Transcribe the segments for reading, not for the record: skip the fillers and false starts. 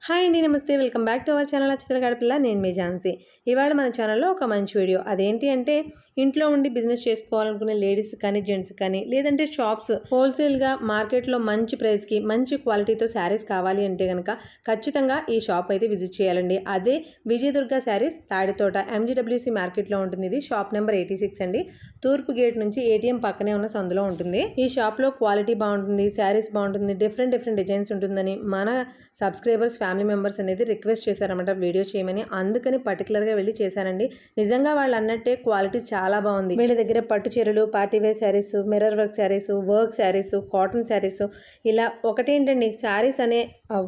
Hi అండి, నమస్తే. Welcome back to our channel Acchitala Gadapala. నేను మీ ఝాన్సీ. ఇవాళ మన ఛానల్లో ఒక మంచి వీడియో. అదేంటి అంటే, ఇంట్లో ఉండి బిజినెస్ చేసుకోవాలనుకునే లేడీస్ కానీ జెంట్స్ కానీ, లేదంటే షాప్స్ హోల్సేల్గా మార్కెట్లో మంచి ప్రైస్కి మంచి క్వాలిటీతో శారీస్ కావాలి అంటే కనుక ఖచ్చితంగా ఈ షాప్ అయితే విజిట్ చేయాలండి. అదే విజయదుర్గ శారీస్, తాడితోట, MGWC మార్కెట్లో ఉంటుంది. ఇది షాప్ నెంబర్ 86 అండి. తూర్పు గేట్ నుంచి ATM పక్కనే ఉన్న సందులో ఉంటుంది. ఈ షాప్లో క్వాలిటీ బాగుంటుంది, శారీస్ బాగుంటుంది, డిఫరెంట్ డిజైన్స్ ఉంటుందని మన సబ్స్క్రైబర్స్, ఫ్యామిలీ మెంబర్స్ అనేది రిక్వెస్ట్ చేశారన్నమాట వీడియో చేయమని. అందుకని పర్టికులర్గా వెళ్ళి చేశానండి. నిజంగా వాళ్ళు అన్నట్టే క్వాలిటీ చాలా బాగుంది. వీళ్ళ దగ్గర పట్టు చీరలు, partywear saris, mirror work saris, work saris, cotton saris, ఇలా ఒకటేంటండి, శారీస్ అనే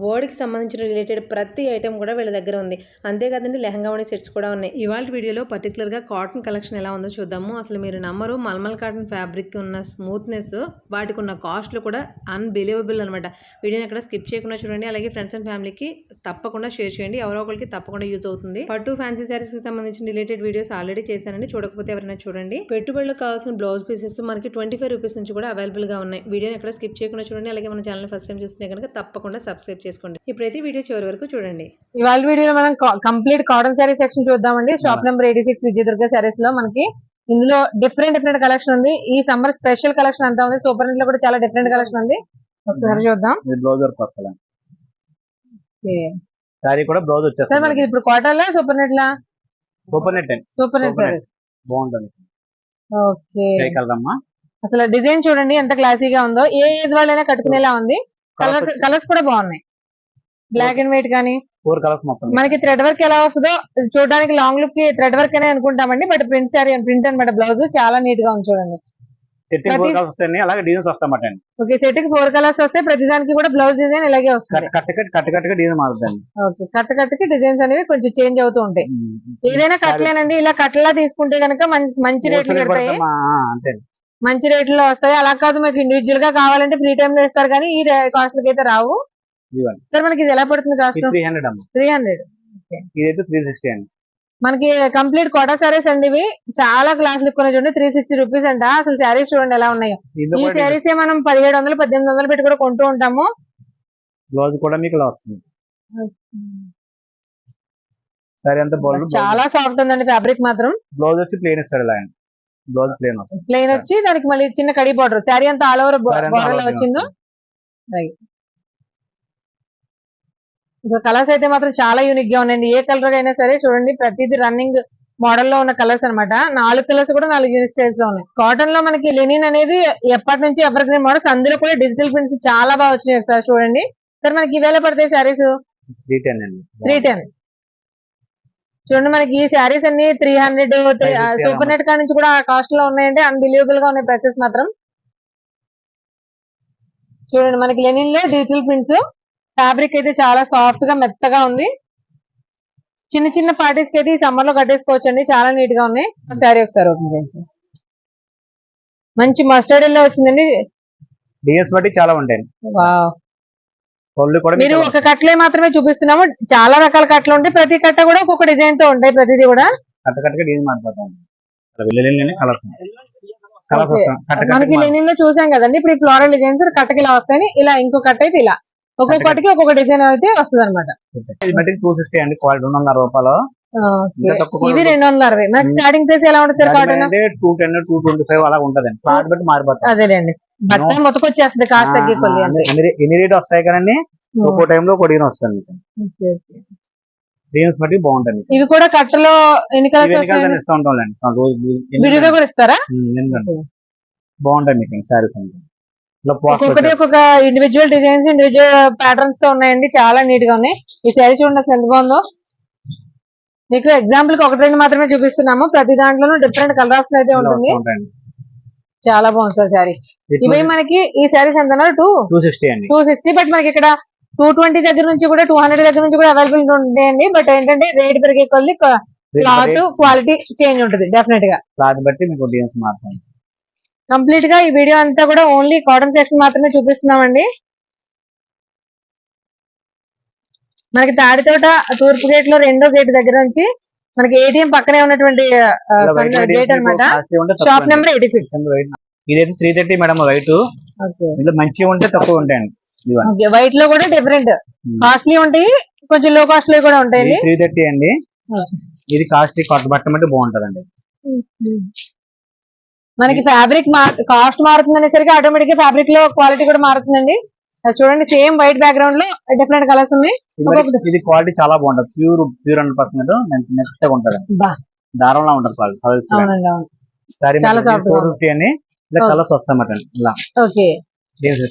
వర్డ్కి సంబంధించిన రిలేటెడ్ ప్రతి ఐటెం కూడా వీళ్ళ దగ్గర ఉంది. అంతేకాదండి, లెహంగా ఉండే సెట్స్ కూడా ఉన్నాయి. ఇవాళ వీడియోలో పర్టికులర్గా కాటన్ కలెక్షన్ ఎలా ఉందో చూద్దాము. అసలు మీరు నమ్మరు, మల్మల్ కాటన్ ఫ్యాబ్రిక్ ఉన్న స్మూత్నెస్, వాటికి ఉన్న కాస్ట్లు కూడా అన్బిలీవబుల్ అనమాట. వీడియోని ఎక్కడ స్కిప్ చేయకుండా చూడండి. అలాగే ఫ్రెండ్స్ అండ్ ఫ్యామిలీకి తప్పకుండా షేర్ చేయండి. ఎవరో ఒకరికి తప్పకుండా యూజ్ అవుతుంది. పట్టు ఫ్యాన్సీ శారీస్ కి సంబంధించిన రిలేటెడ్ వీడియోస్ ఆల్రెడీ చేశానండి. చూడకపోతే ఎవరైనా చూడండి. పెట్టుబడులకు కావాల్సిన బ్లౌజ్ పీసెస్ మనకి 25 రూపీస్ నుంచి కూడా అవైలబుల్ గా ఉన్నాయి. వీడియోని ఎక్కడ స్కిప్ చేయకుండా చూడండి. అలాగే మన ఛానల్ ఫస్ట్ టైం చూస్తుంటే కనుక తప్పకుండా సబ్స్క్రైబ్ చేసుకోండి. ఇప్పుడైతే వీడియో చివరి వరకు చూడండి. ఇవాళ వీడియోలో మనం కంప్లీట్ కాటన్ శారీ సెక్షన్ చూద్దామండి. షాప్ నెంబర్ 86 విజయదుర్గ శారీస్ లో మనకి ఇందులో డిఫరెంట్ కలెక్షన్ ఉంది. ఈ సమ్మర్ స్పెషల్ కలెక్షన్ అంతా ఉంది. సూపర్ నెట్ లో కూడా చాలా డిఫరెంట్ కలెక్షన్ ఉంది. ఒకసారి చూద్దాం. సారీ కూడా బ్లౌజ్ వచ్చేస్తుంది. సార్ మనకి ఇప్పుడు కాటన్ లా సూపర్ నెట్ లా? సూపర్ నెట్ సారీస్ బాగుంటుంది. ఓకే, అసలు డిజైన్ చూడండి ఎంత క్లాసీగా ఉందో. ఏ ఏజ్ వాళ్ళైనా కట్టుకునేలా ఉంది. కలర్స్ కూడా బాగున్నాయి. బ్లాక్ అండ్ వైట్ కానీ 4 కలర్స్ మొత్తం. మనకి థ్రెడ్ వర్క్ ఎలా వస్తుందో చూడడానికి లాంగ్ లుక్ కి థ్రెడ్ వర్క్ అనే అనుకుంటామండి. బట్ ప్రింట్ సారీ ప్రింట్ అనమాట. బ్లౌజ్ చాలా నీట్ గా ఉంది చూడండి. అలాగే డిజైన్స్ వస్తాయి. ఓకే, సెట్ కి 4 కలర్స్ వస్తాయి. ప్రతి దానికి కూడా బ్లౌజ్ డిజైన్ ఇలాగే వస్తుంది. కట్ డిజైన్ మారుతుంది. ఓకే, కట్ కి డిజైన్స్ అనేవి కొంచెం చేంజ్ అవుతూ ఉంటాయి. ఏదైనా కట్లేనండి. ఇలా కట్లా తీసుకుంటే కనుక మంచి రేట్లు పెడతాయి, మంచి రేట్లో వస్తాయి. అలా కాదు మీకు ఇండివిజువల్ గా కావాలంటే ఫ్రీ టైమ్ లో ఇస్తారు, కానీ ఈ కాస్ట్ అయితే రావు. సార్ మనకి ఇది ఎలా పడుతుంది కాస్ట్? 300. ఇదైతే 360 అండి. మనకి కంప్లీట్ కోటా శారీస్ అండి. ఇవి చాలా క్లాస్ లుక్ ఉన్నాయి చూడండి. 360 రూపీస్ అంట. అసలు శారీస్ చూడండి ఎలా ఉన్నాయో. ఈ శారీస్ మనం 1700, 1800 పెట్టి కూడా కొంటూ ఉంటాము. బ్లౌజ్ కూడా మీకు ఇలా వస్తుంది. సారీ అంతా చాలా సాఫ్ట్ ఉందండి ఫ్యాబ్రిక్ మాత్రం. బ్లౌజ్ వచ్చి ప్లెయిన్ ఇస్తాడు. ఇలా బ్లౌజ్ ప్లెయిన్ వచ్చి దానికి మళ్ళీ చిన్న కడి బార్డర్. శారీ అంతా ఆల్ ఓవర్ బార్డర్ లో వచ్చిందో. కలర్స్ అయితే మాత్రం చాలా యూనిక్ గా ఉన్నాయండి. ఏ కలర్ అయినా సరే చూడండి, ప్రతిదీ రన్నింగ్ మోడల్ లో ఉన్న కలర్స్ అనమాట. 4 కలర్స్ కూడా 4 యూనిక్ స్టైల్స్ లో ఉన్నాయి. కాటన్ లో మనకి లెనిన్ అనేది ఎప్పటి నుంచి ఎవర్ గ్రీన్ మోడల్స్, అందులో కూడా డిజిటల్ ప్రింట్స్ చాలా బాగా వచ్చినాయి. ఒకసారి చూడండి సార్. మనకి ఇవేళ పడతాయి శారీస్ 310. చూడండి మనకి ఈ శారీస్ అన్ని 300. సూపర్ నెట్ కాడ నుంచి కూడా కాస్ట్ లో ఉన్నాయంటే అన్బిలీవబుల్ గా ఉన్నాయి ప్రైసెస్ మాత్రం. చూడండి మనకి లెనిన్ లో డిజిటల్ ప్రింట్స్. ఫ్యాబ్రిక్ అయితే చాలా సాఫ్ట్ గా మెత్తగా ఉంది. చిన్న పార్టీస్ కి అయితే ఈ సమ్మర్ లో కట్టేసుకోవచ్చు అండి. చాలా నీట్ గా ఉన్నాయి. శారీ ఒకసారి ఓపెన్ చేయండి. మంచి మస్టర్డ్ ఎల్లో వచ్చిందండి. డిజైన్స్ బట్టి చాలా ఉంటాయి. మీరు ఒక కట్లే మాత్రమే చూపిస్తున్నాము. చాలా రకాల కట్టలు ఉంటాయి. ప్రతి కట్ట కూడా ఒక్కొక్క డిజైన్ తో ఉంటాయి. ప్రతిదీ కూడా మనకి లెనిన్ లో చూసాం కదండి. ఇప్పుడు ఈ ఫ్లోరల్ డిజైన్స్ కట్టకి ఇలా వస్తాయి. ఇలా ఇంకో కట్ట అయితే ఇలా ఒక్కొక్కటికి ఒక్కొక్క డిజైన్ అయితే వస్తుంది అనమాట. 260 అండి. క్వాలిటీ 260 రూపాయలు. ఇవి 260. మనకి స్టార్టింగ్ ప్రైస్ ఎలా ఉంటుంది సార్? కాటన్ 210, 225 అలా ఉంటది. క్లాత్ బట్టి మారిపోతుంది. అదేలేండి, బట్ట మొత్తకొచ్చేస్తుంది కాస్ట్ తగ్గి కొద్ది. ఎన్ని రేట్ వస్తాయి కానీ ఒక్కో టైంలో ఒక డిజైన్ వస్తుంది. డిజైన్స్ బట్టి బాగుంటుంది. ఇవి కూడా కట్టలో ఎన్ని కలర్స్ ఇస్తూ ఉంటాం. విడిగా కూడా ఇస్తారా? బాగుంటాయి మీకు శారీస్ అంటే. ఒక్కొక్కటి ఒక్కొక్క ఇండివిజువల్ డిజైన్స్, ఇండివిజువల్ ప్యాటర్న్స్ తో ఉన్నాయండి. చాలా నీట్ గా ఉన్నాయి. ఈ శారీ చూడండి అసలు ఎంత బాగుందో. మీకు ఎగ్జాంపుల్ కి 1-2 మాత్రమే చూపిస్తున్నాము. ప్రతి దాంట్లోనూ డిఫరెంట్ కలర్ ఆప్షన్ అయితే ఉంటుంది. చాలా బాగుంది సార్ శారీ. ఇవి మనకి ఈ శారీస్ ఎంత 260. బట్ మనకి ఇక్కడ 220 దగ్గర నుంచి కూడా 200 దగ్గర నుంచి కూడా అవైలబుల్ ఉంటాయండి. బట్ ఏంటంటే రేట్ పెరిగే కొద్ది క్లాత్ క్వాలిటీ చేంజ్ ఉంటుంది డెఫినెట్ గా. క్లాత్ బట్టి మీకు డిజైన్స్ మారుతాయి. కంప్లీట్ గా ఈ వీడియో అంతా కూడా ఓన్లీ కాటన్ సెక్షన్ మాత్రమే చూపిస్తున్నామండి. మనకి తాడితోట తూర్పు గేట్ లో 2వ గేట్ దగ్గర నుంచి మనకి ATM పక్కనే ఉన్నటువంటి గేట్ అనమాట. Shop number 86. ఇదైతే 330 మేడం. వైట్ మంచిగా ఉంటే తక్కువ ఉంటాయండి. వైట్ లో కూడా డిఫరెంట్ కాస్ట్లీ ఉంటాయి, కొంచెం లో కాస్ట్ లో కూడా ఉంటాయండి. 330 అండి. ఇది కాస్ట్ కొత్త బట్ట బట్టి బాగుంటదండి. మనకి ఫ్యాబ్రిక్ కాస్ట్ మారుతుంది అనేసరికి ఆటోమేటిక్ గా ఫ్యాబ్రిక్ లో క్వాలిటీ కూడా మారుతుందండి. అది చూడండి సేమ్ వైట్ బ్యాక్గ్రౌండ్ లో డిఫరెంట్ కలర్స్ ఉన్నాయి. ఇది క్వాలిటీ చాలా బాగుంటది. ప్యూర్ 100% మెత్తగా ఉంటది. దారంలా ఉంటది క్వాలిటీ. అవునండి అవును. సారీ చాలా సాఫ్ట్ 450 అండి. ఇలా కలర్స్ వస్తాయన్నమాట ఇలా. ఓకే.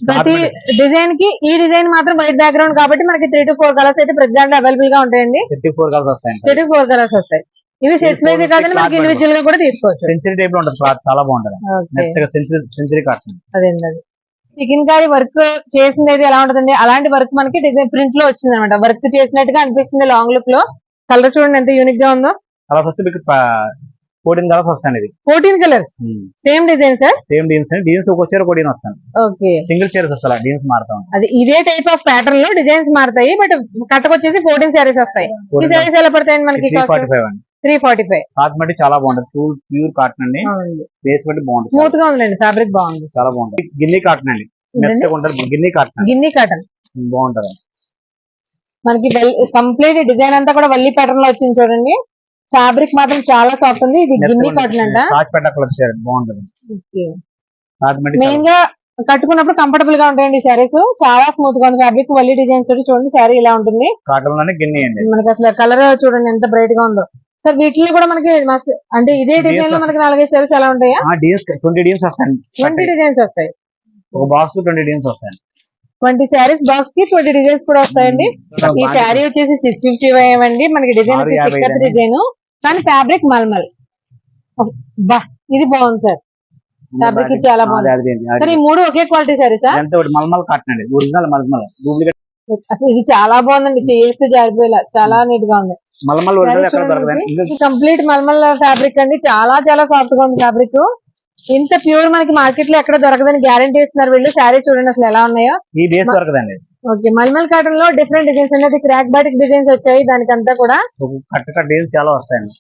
ప్రతి డిజైన్ కి ఈ డిజైన్ మాత్రం వైట్ బ్యాక్గ్రౌండ్ కాబట్టి మనకి 3 to 4 కలర్స్ అయితే ప్రతి దాంట్లో అవైలబుల్ గా ఉంటాయండి. 4 కలర్స్ వస్తాయి. 4 కలర్స్ వస్తాయి. ఇవి సెట్స్ వైజ్ కాదండి, మనకి ఇండివిజువల్ గా కూడా తీసుకోవచ్చు. సెంచరీ టైప్ లో ఉంటది క్లాత్, చాలా బాగుంటది. మెత్తగా సెంచరీ కాటన్. అదేండి. చికెన్ కర్రీ వర్క్ చేసింది అయితే ఎలా ఉంటుందండి, అలాంటి వర్క్ మనకి డిజైన్ ప్రింట్ లో వచ్చింది అనమాట. వర్క్ చేసినట్టుగా అనిపిస్తుంది లాంగ్ లుక్ లో. కలర్ చూడండి ఎంత యూనిక్ గా ఉందో. కలర్స్ వస్తే మీకు 14 కలర్స్ వస్తాయండి. 14 colours same design sir. Same deans ఒక చీర కొడిన వస్తాను. ఓకే. సింగిల్ చీరస్ వస్తాయి, డీన్స్ మారుతాం. అది ఇదే టైప్ ఆఫ్ ప్యాటర్న్ లో డిజైన్స్ మారుతాయి, బట్ కట్టకొచ్చేసి 14 సారీస్ వస్తాయి. ఈ సారీస్ ఎలా పడతాయండి మనకి? 345 అండి. 345. కాటన్ బట్టి చాలా బాగుంటది. ప్యూర్ కాటన్ అండి. బేస్ బట్టి బాగుంటుంది. స్మూత్ గా ఉందండి, ఫ్యాబ్రిక్ బాగుంది, చాలా బాగుంటుంది. గిన్నీ కాటన్ అండి, మెత్తగా ఉంటది. గిన్నీ కాటన్ బాగుంటది. మనకి కంప్లీట్ డిజైన్ అంతా కూడా వల్లి ప్యాటర్న్ లో వచ్చింది చూడండి. ఫ్యాబ్రిక్ మాత్రం చాలా సాఫ్ట్ ఉంది. ఇది గిన్నీ కాటన్ అంట. బాగుంటది. మెయిన్ గా కట్టుకున్నప్పుడు కంఫర్టబుల్ గా ఉంటాయండి సారీస్. చాలా స్మూత్ గా ఉంది ఫ్యాబ్రిక్. వల్లి డిజైన్స్ తోటి చూడండి సారీ ఇలా ఉంటుంది. కాటన్ లోనే గిన్నీ అండి. మనకి అసలు కలర్ చూడండి ఎంత బ్రైట్ గా ఉందో. సార్ వీటిలో కూడా మనకి మస్ట్ అంటే ఇదే డిజైన్ లో మనకి 4-5 సారీస్ ఎలా ఉంటాయా? 20 డీన్స్ వస్తాయి. 20 డిజైన్స్ వస్తాయి. ఒక బాక్స్ 20 డీన్స్ వస్తాయి. 20 సారీస్ బాక్స్ కి 20 డిజైన్స్ కూడా వస్తాయండి. ఈ శారీ వచ్చేసి 650 అండి. మనకి డిజైన్ వచ్చేసి ఇక్కత్ డిజైన్, కానీ ఫ్యాబ్రిక్ మల్మల్. బా ఇది బాగుంది సార్, ఫ్యాబ్రిక్ చాలా బాగుంది. కానీ ఈ 3 ఒకే క్వాలిటీ సారీసా? మల్మల్ కాటన్ అండి, ఒరిజినల్ మల్మల్. డూప్లికేట్ అసలు ఇది చాలా బాగుందండి, చేస్తే జారిపోయేలా చాలా నీట్ గా ఉంది. మల్మల్ కంప్లీట్ మల్మల్ ఫ్యాబ్రిక్ అండి. చాలా చాలా సాఫ్ట్ గా ఉంది ఫ్యాబ్రిక్. ఇంత ప్యూర్ మనకి మార్కెట్ లో ఎక్కడ దొరకదని గ్యారంటీ ఇస్తున్నారు వీళ్ళు. శారీ చూడండి అసలు ఎలా ఉన్నాయో. ఈ బేస్ దొరకదండి. ఓకే. మల్మల్ కాటన్ లో డిఫరెంట్ డిజైన్స్ అనేది క్రాక్ బాటిక్ డిజైన్స్ వచ్చాయి. దానికంతా కూడా కట్ డిజైన్స్ చాలా వస్తాయండి.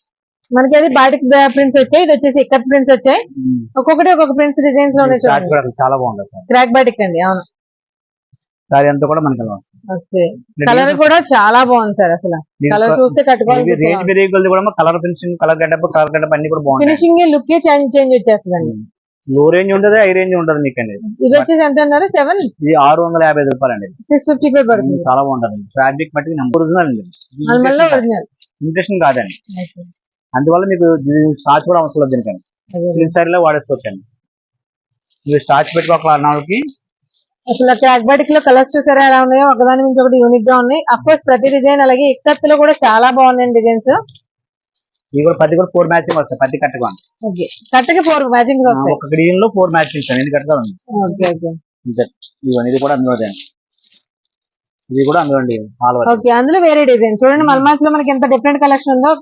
మనకి అది బాటిక్ ప్రింట్స్ వచ్చాయి. ఇది వచ్చేసి ఇక్కత్ ప్రింట్స్ వచ్చాయి. ఒక్కొక్కటి ఒక్కొక్క ప్రింట్స్ డిజైన్స్ లో ఉన్నాయి చూడండి. చాలా బాగుంటుంది. క్రాక్ బాటిక్ అండి. అవును. సారీ అంతా కూడా మనకి ఓకే. కలర్ కూడా చాలా బాగుంది సార్. అసలు కలర్ చూస్తే కట్టుకోవాలి. కలర్ ఫినిషింగ్, కలర్ గెటప్ అన్ని కూడా బాగుంది. ఫినిషింగ్ లుక్ చేంజ్ వచ్చేస్తుందండి. లో రేంజ్ ఉంటది, హై రేంజ్ ఉంటది మీకు అండి. ఇది వచ్చేసి ఎంత అన్నారు? 7. ఇది 655 రూపాయలండి. 655 పడుతుంది. చాలా బాగుంటది. ఫ్యాబ్రిక్ మట్టి ఒరిజినల్ అండి, ఒరిజినల్ ఇంప్రెషన్ కాదండి. అందువల్ల మీకు స్టార్చ్ కూడా అవసరం లేదు దీనికండి. సిల్క్ సారీలో వాడేసుకోవచ్చండి. మీరు స్టార్చ్ పెట్టుకోవాలి. అసలు క్రాక్ బాటిక్ లో కలర్స్ చూసారా ఎలా ఉన్నాయో, ఒకదాని నుంచి ఒకటి యూనిక్ గా ఉన్నాయి. అఫ్ కోర్స్ ప్రతి డిజైన్ అలాగే ఇక్కత్ లో కూడా చాలా బాగున్నాయి డిజైన్స్. ఇవి కూడా ప్రతి కూడా 4 మ్యాచింగ్ వస్తాయి. ప్రతి కట్టగా కట్టకి 4 మ్యాచింగ్ వస్తాయి. ఒక గ్రీన్ లో 4 మ్యాచింగ్స్ ఎన్ని కట్టగా ఉంది. ఇది కూడా అందులో, ఇది కూడా అందులో అండి. ఓకే. అందులో వేరే డిజైన్ చూడండి. మల్మాస్ లో మనకి ఎంత డిఫరెంట్ కలెక్షన్ ఉందో.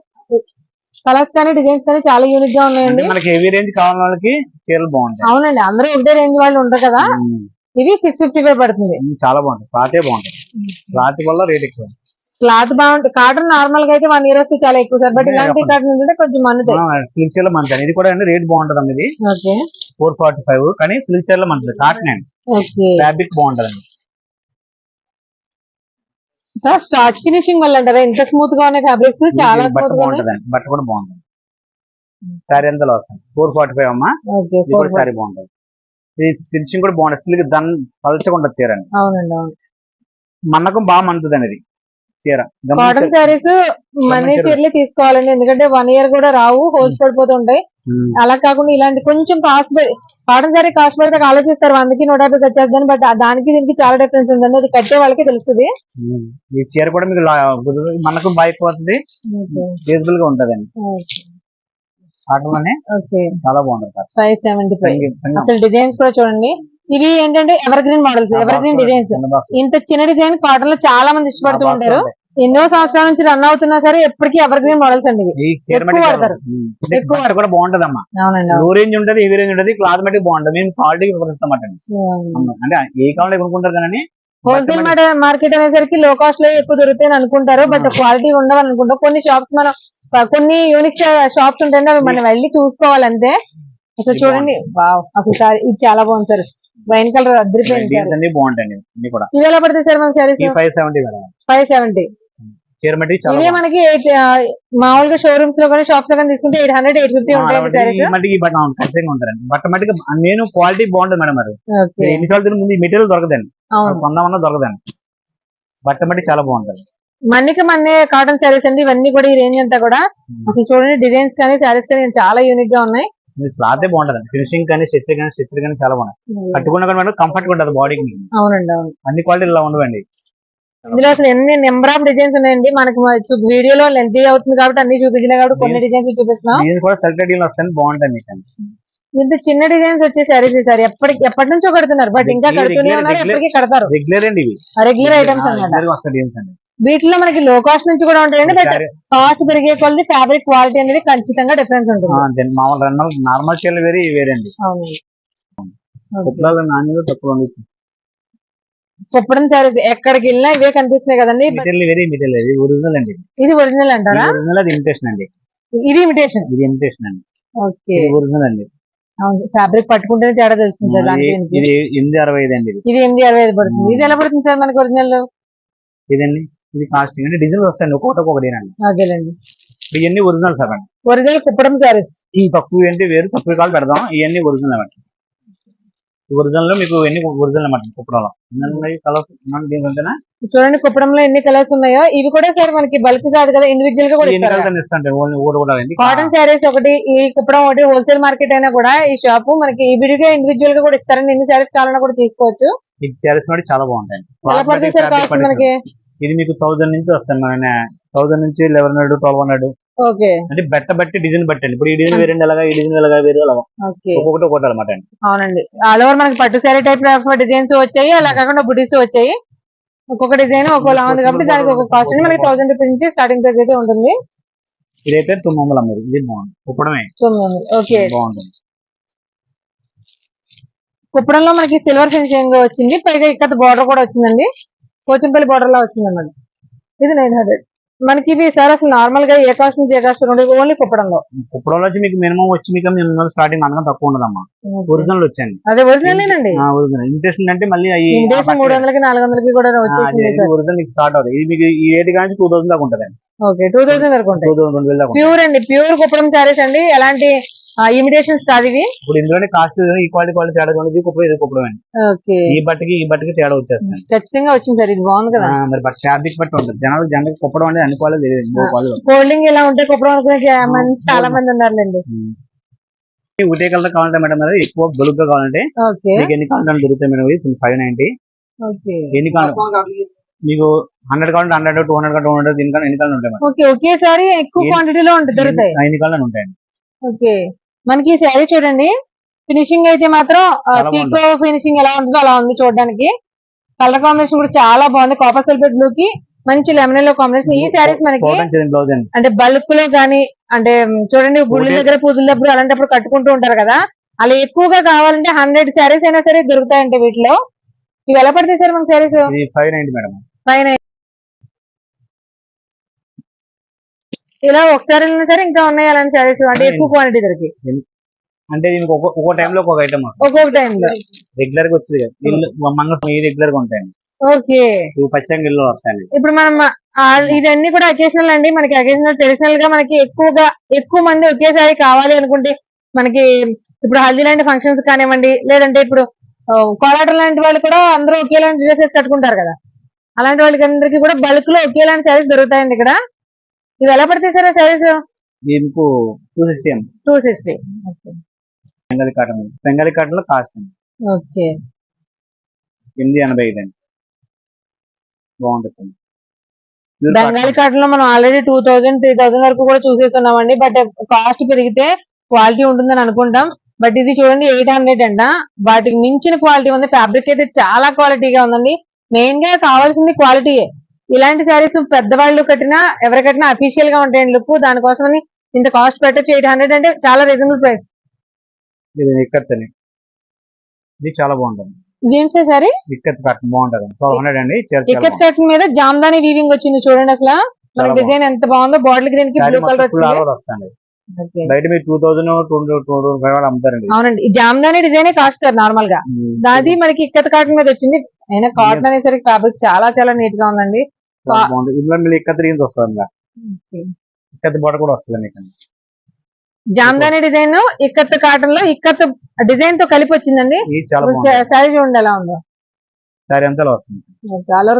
కలర్స్ కానీ డిజైన్స్ కానీ చాలా యూనిక్ గా ఉన్నాయండి. మనకి హెవీ రేంజ్ కావాల వాళ్ళకి చీరలు బాగుంటాయి. అవునండి, అందరూ ఒకటే రేంజ్ వాళ్ళు ఉంటారు కదా. ఇవి 655 పడుతుంది. చాలా బాగుంటుంది. క్లాతే బాగుంటుంది. క్లాత్ వల్ల రేట్ ఎక్కువ. క్లాత్ బాగుంటుంది. కాటన్ నార్మల్ గా అయితే 1 year వస్తే చాలా ఎక్కువ సార్, బట్ ఇలాంటి కాటన్ ఉంటే కొంచెం మందుతాయి. సిల్క్ చీరలో మంది. ఇది కూడా రేట్ బాగుంటుంది. ఇది 445, కానీ సిల్క్ చీరలో మంది. కాటన్ అండి, ఫ్యాబ్రిక్ బాగుంటది. స్టార్చ్ ఫినిషింగ్ వల్ల అంటారా ఇంత స్మూత్ గా ఉన్నాయి ఫ్యాబ్రిక్స్? చాలా స్మూత్ గా ఉన్నాయి. బట్ట కూడా బాగుంటుంది. సారీ ఎంతలో వస్తుంది? 445 అమ్మా. సారీ బాగుంటుంది. ఇది ఫినిషింగ్ కూడా బాగుంటుంది. సిల్క్ దాన్ని పలచగా ఉంటుంది చీర అండి. అవునండి అవును. మన్నకం బాగా మండుతుంది అనేది చీర. కాటన్ సారీస్ మనీ చీరలే తీసుకోవాలండి, ఎందుకంటే 1 year కూడా రావు, హోల్స్ పడిపోతుంటాయి. అలా కాకుండా ఇలాంటి కొంచెం కాస్ట్ కాటన్ సారీ కాస్ట్ పడితే ఆలోచిస్తారు 100కి 150 వచ్చేద్దని, బట్ దానికి దీనికి చాలా డిఫరెన్స్ ఉందండి. అది కట్టే వాళ్ళకి తెలుస్తుంది. ఈ చీర కూడా మీకు మనకు బాగా అయిపోతుంది, రీజనబుల్ గా ఉంటదండి. చాలా బాగుంటుంది. 575. అసలు డిజైన్స్ కూడా చూడండి. ఇవి ఏంటంటే ever green models, ever green designs. ఇంత చిన్న డిజైన్ కాటన్ లో చాలా మంది ఇష్టపడుతూ ఉంటారు. ఎన్నో సంవత్సరాల నుంచి రన్ అవుతున్నా సరే ఎప్పటికీ ఎవర్ గ్రీన్ మోడల్స్ అండి. ఎక్కువ వాడతారు. కూడా బాగుంటదమ్మా. లో రేంజ్ ఉంటది, హెవీ రేంజ్ ఉంటది. క్లాత్ మట్టి బాగుంటది. మేము క్వాలిటీ ఇస్తామంట. అంటే ఏ కాలంలో కొనుక్కుంటారు కానీ హోల్సేల్ మార్కెట్ అనేసరికి లో కాస్ట్ లో ఎక్కువ దొరుకుతాయి అనుకుంటారు, బట్ క్వాలిటీ ఉండవు అనుకుంటాం. కొన్ని షాప్స్ మనం కొన్ని యూనిక్ షాప్స్ ఉంటాయండి, అవి మనం వెళ్ళి చూసుకోవాలంతే. అసలు చూడండి, అసలు ఇది చాలా బాగుంది సార్. వైన్ కలర్ అద్దరిపోయింది. బాగుంటాయి. ఇవి ఎలా పడుతుంది సార్ మన సారీస్? 570. 570. చీర మట్టికి చాలా ఇవే మనకి మామూలుగా షోరూమ్స్ లో కానీ షాప్స్ లో కానీ తీసుకుంటే 800, 850 ఉంటాయి. ఈ మట్టికి బట్ట ఖచ్చితంగా ఉంటారండి. బట్ట మట్టికి నేను క్వాలిటీ బాగుంటుంది మేడం. మరి ఎన్నిసార్లు ముందు ఈ మెటీరియల్ దొరకదండి, కొందామన్నా దొరకదండి. బట్ట మట్టి చాలా బాగుంటుంది. మన్నిక మన్నే కాటన్ శారీస్ అండి ఇవన్నీ కూడా. ఈ రేంజ్ అంతా కూడా అసలు చూడండి, డిజైన్స్ కానీ శారీస్ కానీ చాలా యూనిక్ గా ఉన్నాయి. క్లాత్ బాగుంటది, ఫినిషింగ్ కానీ స్టిచ్ కానీ చాలా బాగుంది. కట్టుకున్నా కానీ కంఫర్ట్ గా ఉంటుంది బాడీకి. అవునండి, అవును. అన్ని క్వాలిటీ ఇలా ఉండవండి. ఇందులో అసలు ఎన్ని నెంబర్ ఆఫ్ డిజైన్స్ ఉన్నాయండి. మనకి వీడియోలో లెంత్ అవుతుంది కాబట్టి అన్ని చూపించినా కాబట్టి కొన్ని డిజైన్స్ చూపిస్తున్నాం. దీని కూడా సెలెక్టెడ్ వస్తాయి, బాగుంటుంది. ఇంత చిన్న డిజైన్స్ వచ్చే శారీస్ సార్ ఎప్పటి నుంచో కడుతున్నారు, బట్ ఇంకా కడుతూనే ఉన్నారు, ఎప్పటికీ కడతారు. రెగ్యులర్ అండి, ఇవి రెగ్యులర్ ఐటమ్స్ అన్నమాట. వీటిలో మనకి లో కాస్ట్ నుంచి కూడా ఉంటాయండి, బట్ కాస్ట్ పెరిగే కొద్ది ఫ్యాబ్రిక్ క్వాలిటీ అనేది ఖచ్చితంగా డిఫరెన్స్ ఉంటుంది. నార్మల్ చీరలు వేరే వేరే అండి. కుప్పడం శారీస్ ఎక్కడికి వెళ్ళినా ఇవే కనిపిస్తున్నాయి కదండి. ఒరిజినల్ అండి. ఇది ఒరిజినల్ అంటారా? ఇమిటేషన్ అండి. ఇది ఇమిటేషన్. ఇది ఇమిటేషన్ అండి. ఓకే, ఒరిజినల్ అండి. ఫ్యాబ్రిక్ పట్టుకుంటేనే తేడా తెలుస్తుంది. ఇది 865 అండి. ఇది 865 పడుతుంది. ఇది ఎలా పడుతుంది సార్ మనకి ఒరిజినల్? ఇదండి, ఇది కాస్టింగ్ అంటే డిజైన్ వస్తాయండి, ఒక్కొక్కటి. అదేలేండి, ఇవన్నీ ఒరిజినల్ సార్ అండి. ఒరిజినల్ కుప్పడం శారీస్. ఈ తక్కువ ఏంటి వేరు, తక్కువ కాలు పెడదాం. ఇవన్నీ ఒరిజినల్ అన్నమాట. ఒరిజినల్ లో మీకు ఎన్ని ఒరిజినల్ అన్నమాట. కుప్పడంలో కలర్స్ చూడండి, కుప్పడంలో ఎన్ని కలర్స్ ఉన్నాయో. ఇవి కూడా సార్ మనకి బల్క్ కాదు కదా, ఇండివిజువల్ గా కూడా ఇస్తారు. కాటన్ శారీస్ ఒకటి, ఈ కుప్పడం ఒకటి హోల్సేల్ మార్కెట్ అయినా కూడా ఈ షాప్ మనకి విడిగా ఇండివిజువల్ గా కూడా ఇస్తారండి. ఎన్ని శారీస్ కావాలన్నా కూడా తీసుకోవచ్చు. ఈ శారీస్ కూడా చాలా బాగుంటాయి. ఎలా పడుతుంది సార్ కాస్ట్ మనకి? ఇది మీకు 1000 నుంచి వస్తాయి. మన 1000 నుంచి 1100, 1200. ఓకే, అంటే బట్టి డిజైన్ బట్టండి. ఇప్పుడు ఈ డిజైన్ వేరే అలాగా, ఈ డిజైన్ అలాగా వేరే అలాగా, ఒక్కొక్కటి అనమాట అండి. అవునండి, ఆల్ ఓవర్ మనకి పట్టు శారీ టైప్ ఆఫ్ డిజైన్స్ వచ్చాయి, అలా కాకుండా బుటీస్ వచ్చాయి. ఒక్కొక్క డిజైన్ ఒక్కోలా ఉంది కాబట్టి దానికి ఒక కాస్ట్ మనకి 1000 రూపీస్ నుంచి స్టార్టింగ్ ప్రైస్ అయితే ఉంటుంది. ఇదైతే 900 అమ్మారు. ఇది బాగుంది, కుప్పడమే 900. ఓకే, బాగుంటుంది. కుప్పడంలో మనకి సిల్వర్ ఫినిషింగ్ వచ్చింది, పైగా ఇక్కడ బార్డర్ కూడా వచ్చిందండి. పోచంపల్లి బార్డర్ లా వచ్చింది అన్నమాట. ఇది 900 మనకి. ఇవి సార్ అసలు నార్మల్ గా ఏ కాస్ట్ నుంచి ఏ కాస్ట్ ఓన్లీ కుప్పడంలో వచ్చి మీకు మినిమం వచ్చి మీకు స్టార్టింగ్ అనగా తక్కువ ఉండదమ్మా. ఒరిజినల్ వచ్చాయండి. అదే ఒరిజినల్ అండి. ఒరిజినల్ ఇమిటేషన్ అంటే మళ్ళీ 300కి 400కి కూడా వచ్చేసింది. ఒరిజినల్ స్టార్ట్ అవుతుంది. ఇది మీకు ఈ రేట్ కానీ 2000 దాకా ఉంటుంది. ఓకే, 2000 వరకు ఉంటాయి. 2000 ప్యూర్ అండి, ప్యూర్ కుప్పడం శారీస్ అండి. ఎలాంటి ఇమిటేషన్స్ కాదు ఇవి. ఇప్పుడు ఇందులోనే కాస్ట్ ఈక్వాలిటీ తేడా ఉంది. కుప్పడం అండి. ఓకే, ఈ బట్టకి తేడా వచ్చేస్తుంది. ఖచ్చితంగా వచ్చింది సార్. ఇది బాగుంది కదా. మరి బట్ ఫ్యాబ్రిక్ బట్టి ఉంటుంది. జనరల్ కుప్పడం అనేది అన్ని క్వాలిటీ తెలియదు. ఫోల్డింగ్ ఎలా ఉంటే కుప్పడం అనుకునే చాలా మంది ఉన్నారులేండి. ఒకటే కలర్ కావాలంటే మేడం, మరి ఎక్కువ బలుగ్గా కావాలంటే మీకు ఎన్ని కావాలంటే దొరుకుతాయి మేడం. 590. ఎన్ని కావాలి మీకు 100 కావాలంటే 100, 200 కావాలంటే 200. దీనికన్నా ఎన్ని కావాలంటే ఉంటాయి. ఓకే, ఒకేసారి ఎక్కువ క్వాంటిటీలో దొరుకుతాయి. ఎన్ని కావాలని ఉంటాయండి. ఓకే, మనకి ఈ శారీ చూడండి, ఫినిషింగ్ అయితే మాత్రం సీకో ఫినిషింగ్ ఎలా ఉంటుందో అలా ఉంది చూడడానికి. కలర్ కాంబినేషన్ కూడా చాలా బాగుంది. కాపర్ సల్ఫేట్ బ్లూ కి మంచి లెమన్ ఎల్లో కాంబినేషన్. ఈ శారీస్ మనకి అంటే బల్క్ లో గానీ, అంటే చూడండి గుళ్ళ దగ్గర పూజల దగ్గర అలాంటప్పుడు కట్టుకుంటూ ఉంటారు కదా, అలా ఎక్కువగా కావాలంటే 100 శారీస్ అయినా సరే దొరుకుతాయంటే వీటిలో. ఇవి ఎలా పడతాయి సార్ మన శారీస్? 590 మేడం. 590. ఇలా ఒకసారి సరే ఇంకా ఉన్నాయి అలాంటి శారీస్, అంటే ఎక్కువ క్వాంటిటీ దొరికి. అంటే ఒక్కో టైంలో ఒక్కొక్క ఐటమ్ ఒక్కొక్క టైంలో రెగ్యులర్ గా వచ్చేది రెగ్యులర్ గా ఉంటాయండి. ఓకే, పచ్చంగిల్లో వస్తాయండి. ఇప్పుడు మనం ఇదన్నీ కూడా అకేషనల్ అండి. మనకి అకేషనల్ ట్రెడిషనల్ గా మనకి ఎక్కువ మంది ఒకేసారి కావాలి అనుకుంటే మనకి ఇప్పుడు హల్దీ లాంటి ఫంక్షన్స్ కానివ్వండి, లేదంటే ఇప్పుడు కోలాటం లాంటి వాళ్ళు కూడా అందరూ ఒకేలాంటి డ్రెస్సెస్ కట్టుకుంటారు కదా, అలాంటి వాళ్ళకి అందరికి కూడా బల్క్ లో ఒకేలాంటి శారీస్ దొరుకుతాయండి ఇక్కడ. ఇవి ఎలా పడతాయి సార్ శారీస్? 260. బెంగాలీ కాటన్ లో కాస్ట్ ఓకే, 885 అండి. బాగుంటుంది. బెంగాలీ కాటన్ లో మనం ఆల్రెడీ 2000, 3000 వరకు కూడా చూసేస్తున్నామండి. బట్ కాస్ట్ పెరిగితే క్వాలిటీ ఉంటుందని అనుకుంటాం. బట్ ఇది చూడండి 800 అంట. వాటికి మించిన క్వాలిటీ ఉంది. ఫ్యాబ్రిక్ అయితే చాలా క్వాలిటీగా ఉందండి. మెయిన్ గా కావాల్సింది క్వాలిటీయే. ఇలాంటి శారీస్ పెద్దవాళ్ళు కట్టినా ఎవరు కట్టినా అఫీషియల్ గా ఉంటాయండి లుక్. దానికోసమని ఇంత కాస్ట్ పెట్టచ్చు. 800 అంటే చాలా రీజనబుల్ ప్రైస్. ఇది చాలా బాగుంటుంది. ఇదేంటి సారీ? ఇక్కత్ కాటన్ బాగుంటుంది. 1200 అండి. ఇక్కత్ కాటన్ మీద జామ్దాని వీవింగ్ వచ్చింది చూడండి. అసలు మన డిజైన్ ఎంత బాగుందో. బాటిల్ గ్రీన్ కి బ్లూ కలర్ వచ్చింది. బయట మీరు 2000 అమ్ముతారండి. అవునండి, ఈ Jamdani design cost sir normal గా. దాది మనకి ఇక్కత్ కాటన్ మీద వచ్చింది. అయినా కాటన్ అనేసరికి ఫ్యాబ్రిక్ చాలా చాలా నీట్ గా ఉందండి. బాగుంటుంది. ఇందులో మీరు ఇక్కత్ రీన్స్ వస్తుంది ఇంకా ఇక్కత్ బోర్డర్ కూడా వస్తుంది మీకు. జామ్దాని డిజైన్ ఇక్కత్ కాటన్ లో ఇక్కత్ డిజైన్ తో కలిపి వచ్చిందండి. ఇది చాలా బాగుంది. సారీ చూడండి ఎలా ఉందో. సారీ అంతా వస్తుంది.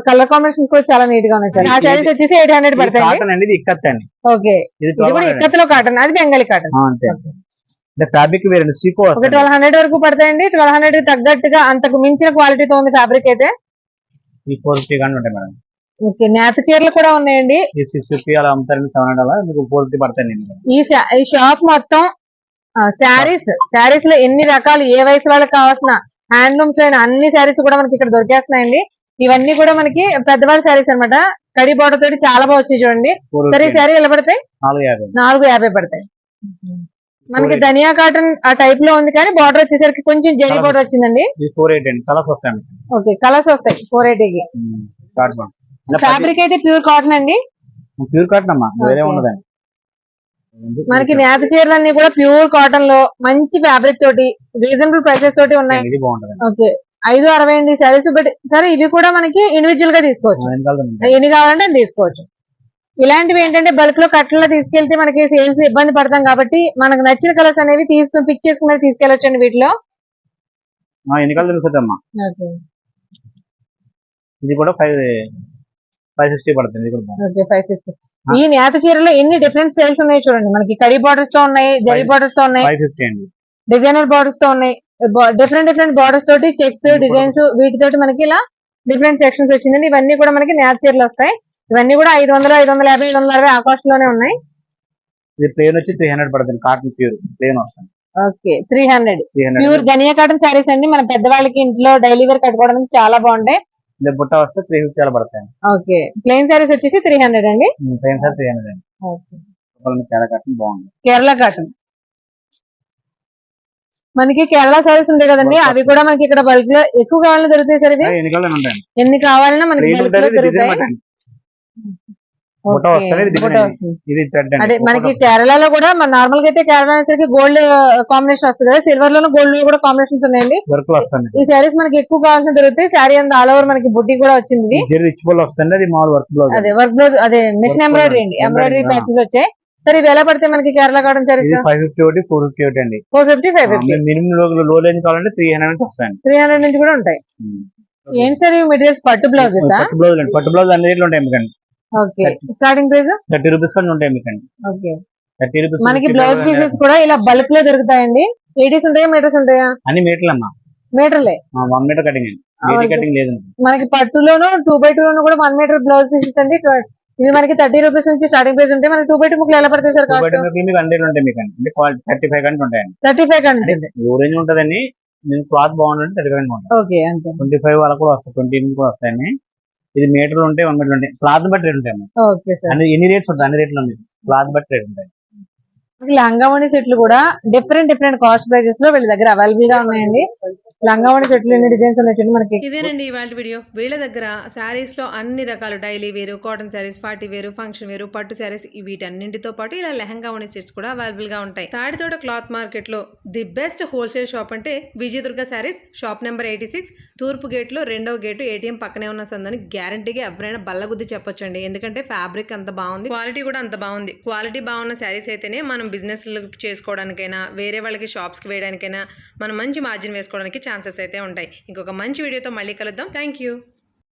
కలర్ కాంబినేషన్ కూడా చాలా నీట్ గా ఉన్నాయి సార్. ఆ సారీస్ వచ్చేసి 800 పడతాయి. కాటన్ అండి, ఇది ఇక్కత్ అండి. ఓకే, ఇది కూడా ఇక్కత్ లో కాటన్, అది బెంగాలీ కాటన్. అంతే అంటే ఫ్యాబ్రిక్ వేరే సీకో ఒక 1200 వరకు పడతాయండి. 1200 తగ్గట్టుగా అంతకు మించిన క్వాలిటీతో ఉంది ఫ్యాబ్రిక్ అయితే. ఈ 450 కానీ ఉంటాయి మేడం. ఓకే, నేత చీరలు కూడా ఉన్నాయండి. ఈ 650 అలా అమ్ముతారండి, 700 అలా మీకు 450 పడతాయి. ఈ షాప్ మొత్తం శారీస్ లో ఎన్ని రకాలు, ఏ వయసు వాళ్ళకి కావాల్సిన హ్యాండ్లూమ్స్ అయిన అన్ని శారీస్ కూడా మనకి ఇక్కడ దొరికేస్తున్నాయండి. ఇవన్నీ కూడా మనకి పెద్దవాళ్ళ శారీస్ అన్నమాట. కడి బోర్డర్ తోటి చాలా బాగా వచ్చాయి చూడండి. సరే, ఈ శారీ ఎలా పడతాయి? 450 పడతాయి. మనకి ధనియా కాటన్ ఆ టైప్ లో ఉంది, కానీ బార్డర్ వచ్చేసరికి కొంచెం జరీ బార్డర్ వచ్చిందండి. 480 కలర్స్ వస్తాయి. ఓకే, కలర్స్ వస్తాయి 480 కి. ఫ్యాబ్రిక్ అయితే ప్యూర్ కాటన్ అండి. ప్యూర్ కాటన్ అమ్మా, వేరే ఉండదండి. మనకి నేత చీరలన్నీ కూడా ప్యూర్ కాటన్ లో మంచి ఫ్యాబ్రిక్ తోటి రీజనబుల్ ప్రైసెస్ తోటి ఉన్నాయి. ఇది బాగుంటది. ఓకే, 560 అండి శారీస్. బట్ సరే, ఇవి కూడా మనకి ఇండివిజువల్ గా తీసుకోవచ్చు, ఎన్ని కావాలంటే అది తీసుకోవచ్చు. ఇలాంటివి ఏంటంటే బల్క్ లో కట్టలో తీసుకెళ్తే మనకి సేల్స్ ఇబ్బంది పడతాం కాబట్టి మనకు నచ్చిన కలర్స్ అనేవి తీసుకుని పిక్ చేసుకుని తీసుకెళ్ళొచ్చండి వీటిలో. ఎన్ని కలర్స్ దొరుకుతాయమ్మా? ఇది కూడా 560 పడుతుంది. 560. ఈ నేత చీరలో ఎన్ని డిఫరెంట్ స్టైల్స్ ఉన్నాయి చూడండి. మనకి కడి బార్డర్స్ తో ఉన్నాయి, జరీ బార్డర్స్ తో ఉన్నాయి, 550 అండి. డిజైనర్ బార్డర్స్ తో ఉన్నాయి, డిఫరెంట్ బార్డర్స్ తోటి చెక్స్ డిజైన్స్ వీటితోటి మనకి ఇలా డిఫరెంట్ సెక్షన్స్ వచ్చిందండి. ఇవన్నీ కూడా మనకి నేత చీరలు వస్తాయి. ఇవన్నీ కూడా 500, 550, 560 ఆ కాస్ట్ లోనే ఉన్నాయి. ఇది ప్లేన్ వచ్చి 300 పడుతుంది. కాటన్ ప్యూర్ ప్లేన్ వస్తుంది. ఓకే, 300 ప్యూర్ ధనియా కాటన్ శారీస్ అండి. మన పెద్దవాళ్ళకి ఇంట్లో డైలీ వేర్ కట్టుకోవడానికి చాలా బాగుంటాయి. బుట్ట వస్తే 350 అలా పడతాయి. ఓకే, ప్లెయిన్ శారీస్ వచ్చేసి 300 అండి. ప్లేన్ సార్ 300 అండి. కేరళ కాటన్ బాగుంది. కేరళ కాటన్ మనకి కేరళ శారీస్ ఉంటాయి కదండి, అవి కూడా మనకి ఇక్కడ బల్క్ లో ఎక్కువ కావాలని దొరుకుతాయి సార్. ఇవి ఎన్ని కావాలన్నా మనకి బల్క్ లో దొరుకుతాయి. అదే మనకి కేరళలో కూడా మన నార్మల్ గా అయితే కేరళ వచ్చేసరికి గోల్డ్ కాంబినేషన్ వస్తుంది కదా, సిల్వర్ లోను గోల్డ్ లో కూడా కాంబినేషన్స్ ఉన్నాయండి. ఈ శారీస్ మనకి ఎక్కువ కావాల్సిన దొరుకుతాయి. శారీ అంతా ఆల్ ఓవర్ మనకి బుట్టి కూడా వచ్చింది. అదే వర్క్ బ్లౌజ్, అదే మిషన్ ఎంబ్రాయిడరీ అండి, ఎంబ్రాయిడరీ ప్యాచెస్ వచ్చాయి. సరే, ఇవి ఎలా పడితే మనకి కేరళ కాటన్ శారీస్? 550, 450 అండి. 450, 550. మినిమం లో రేంజ్ కావాలంటే 300 నుంచి వస్తాయండి. 300 నుంచి కూడా ఉంటాయి. ఏంటి సార్ ఇవి మెటీరియల్స్? పట్టు బ్లౌజెస్? పట్టు బ్లౌజ్ అన్ని రేట్లు ఉంటాయి మీకు. ఓకే, స్టార్టింగ్ ప్రైస్ 30 రూపీస్ కానీ ఉంటాయి మీకు. Okay, 30 rupees. మనకి బ్లౌజ్ పీసెస్ కూడా ఇలా బల్క్ లో దొరుకుతాయండి. 80s ఉంటాయా, మీటర్స్ ఉంటాయా? అన్ని మీటర్లు అమ్మా. మీటర్లే, 1 మీటర్ కటింగ్ అండి, కటింగ్ లేదు. మనకి పట్టులోను 2x2 లోను కూడా 1 మీటర్ బ్లౌజ్ పీసెస్ అండి. ఇవి మనకి 30 రూపీస్ నుంచి స్టార్టింగ్ ప్రైస్ ఉంటాయి. మనకి 2x2 ముక్కలు ఎలా పడతాయి సార్? 2x2 మీకు 100 ఉంటాయి మీకు. అంటే క్వాలిటీ 35 కానీ ఉంటాయండి. 35 కానీ రేంజ్ ఉంటదండి. క్లాత్ బాగుంటుంది 35 ఉంటాయి. ఓకే, అంతే. 25 అలా కూడా వస్తాయి, 20 కూడా వస్తాయండి. ఇది మీటర్లు ఉంటాయి, 1 మీటర్ ఉంటాయి. క్లాత్ బట్టి రేట్ ఉంటాయి. ఓకే సార్, ఎన్ని రేట్స్ ఉంటాయి? అన్ని రేట్లు ఉన్నాయి. క్లాత్ బట్టి రేట్ ఉంటాయి. లంగావణి సెట్లు కూడా డిఫరెంట్ కాస్ట్ ప్రైజెస్ లో వీళ్ళ దగ్గర అవైలబుల్ గా ఉన్నాయండి. లంగావణి సెట్లు ఎన్ని డిజైన్స్ ఉన్నాయి చూడండి మనకి. ఇదేనండి ఇవాళ వీడియో. వీళ్ళ దగ్గర శారీస్ లో అన్ని రకాలు డైలీ వేరు, కాటన్ శారీస్, పార్టీ వేరు, ఫంక్షన్ వేరు, పట్టు శారీస్ వీటన్నింటితో పాటు ఇలా లెహంగావణి సెట్స్ కూడా అవైలబుల్ గా ఉంటాయి. తాడితోట క్లాత్ మార్కెట్ లో ది బెస్ట్ హోల్సేల్ షాప్ అంటే విజయదుర్గ శారీస్, షాప్ నెంబర్ 86, తూర్పు గేట్ లో 2వ గేటు, ATM పక్కనే ఉన్న సందని గ్యారంటీగా ఎవరైనా బల్లగుద్ది చెప్పొచ్చండి. ఎందుకంటే ఫ్యాబ్రిక్ అంత బాగుంది, క్వాలిటీ కూడా అంత బాగుంది. క్వాలిటీ బాగున్న శారీస్ అయితేనే మనం బిజినెస్ చేసుకోవడానికైనా, వేరే వాళ్ళకి షాప్స్ కి వేయడానికైనా మనం మంచి మార్జిన్ వేసుకోవడానికి ఛాన్సెస్ అయితే ఉంటాయి. ఇంకొక మంచి వీడియోతో మళ్ళీ కలుద్దాం. Thank you.